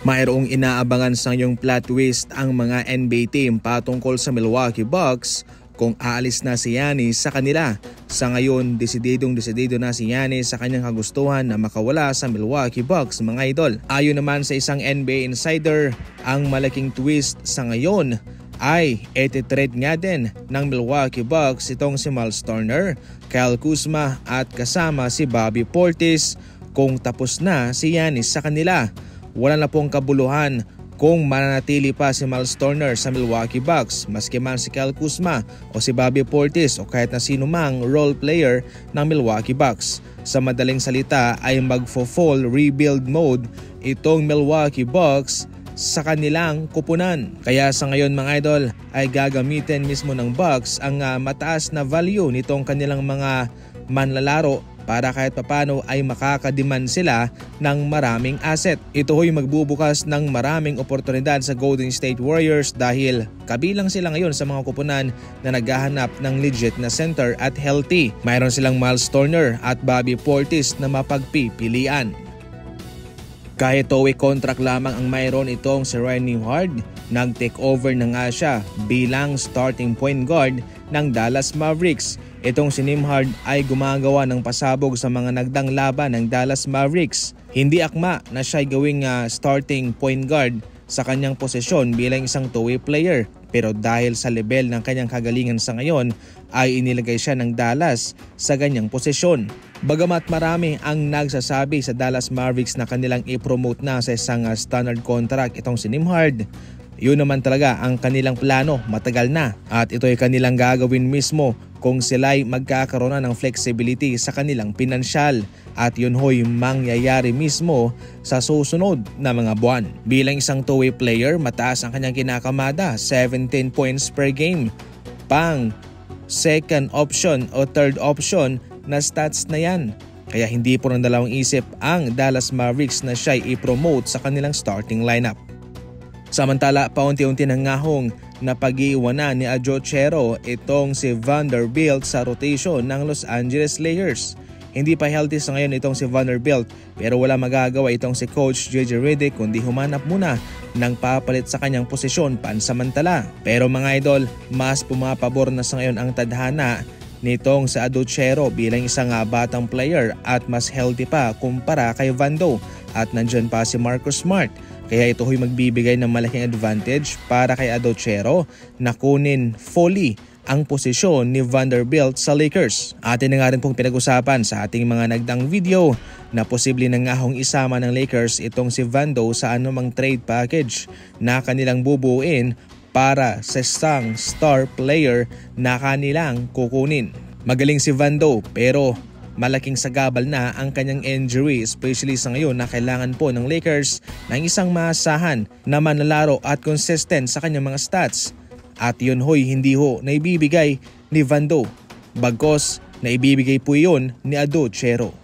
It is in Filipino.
Mayroong inaabangan sa ngayong plot twist ang mga NBA team patungkol sa Milwaukee Bucks kung aalis na si Giannis sa kanila. Sa ngayon, desidido na si Giannis sa kanyang kagustuhan na makawala sa Milwaukee Bucks, mga idol. Ayon naman sa isang NBA insider, ang malaking twist sa ngayon ay iti-trade nga din ng Milwaukee Bucks itong si Miles Turner, Kyle Kuzma at kasama si Bobby Portis kung tapos na si Giannis sa kanila. Wala na pong kabuluhan kung mananatili pa si Miles Turner sa Milwaukee Bucks, maski man si Kyle Kuzma o si Bobby Portis o kahit na sino mang role player ng Milwaukee Bucks. Sa madaling salita ay magfo-fall rebuild mode itong Milwaukee Bucks sa kanilang kupunan. Kaya sa ngayon mga idol ay gagamitin mismo ng Bucks ang mataas na value nitong kanilang mga manlalaro para kahit papano ay makakademand sila ng maraming asset. Ito ho'y magbubukas ng maraming oportunidad sa Golden State Warriors dahil kabilang sila ngayon sa mga kupunan na naghahanap ng legit na center at healthy. Mayroon silang Miles Turner at Bobby Portis na mapagpipilian. Kahit 2-way contract lamang ang mayroon itong si Ryan Nembhard, nag-take over na nga siya bilang starting point guard ng Dallas Mavericks. Itong si Nembhard ay gumagawa ng pasabog sa mga nagdang laban ng Dallas Mavericks. Hindi akma na siya'y gawing starting point guard sa kanyang posisyon bilang isang 2-way player. Pero dahil sa level ng kanyang kagalingan sa ngayon ay inilagay siya ng Dallas sa ganyang posisyon. Bagamat marami ang nagsasabi sa Dallas Mavericks na kanilang i-promote na sa isang standard contract itong si Nembhard, yun naman talaga ang kanilang plano matagal na at ito ay kanilang gagawin mismo kung sila'y magkakaroon na ng flexibility sa kanilang pinansyal at yun ho'y mangyayari mismo sa susunod na mga buwan. Bilang isang 2-way player, mataas ang kanyang kinakamada, 17 points per game. Pang second option o third option na stats na yan. Kaya hindi po ng dalawang isip ang Dallas Mavericks na siya'y i-promote sa kanilang starting lineup. Samantala, paunti-unti nang ngahong na pag-iiwanan ni Adjo Cero itong si Vanderbilt sa rotation ng Los Angeles Lakers. Hindi pa healthy sa ngayon itong si Vanderbilt pero wala magagawa itong si Coach JJ Redick kundi humanap muna ng papalit sa kanyang posisyon pansamantala. Pero mga idol, mas pumapabor na sa ngayon ang tadhana nitong si Adjo Cero bilang isang batang player at mas healthy pa kumpara kay Vando at nandyan pa si Marcus Smart. Kaya ito ho'y magbibigay ng malaking advantage para kay Adjo Cero na kunin fully ang posisyon ni Vanderbilt sa Lakers. Atin na nga rin pong pinag-usapan sa ating mga nagdang video na posible na ngahong isama ng Lakers itong si Vando sa anumang trade package na kanilang bubuuin para sa isang star player na kanilang kukunin. Magaling si Vando pero malaking sagabal na ang kanyang injury, especially sa ngayon na kailangan po ng Lakers ng isang maasahan na manlalaro at consistent sa kanyang mga stats. At yun ho'y hindi ho naibibigay ni Vando. Bagkos naibibigay po yun ni Adjo Cero.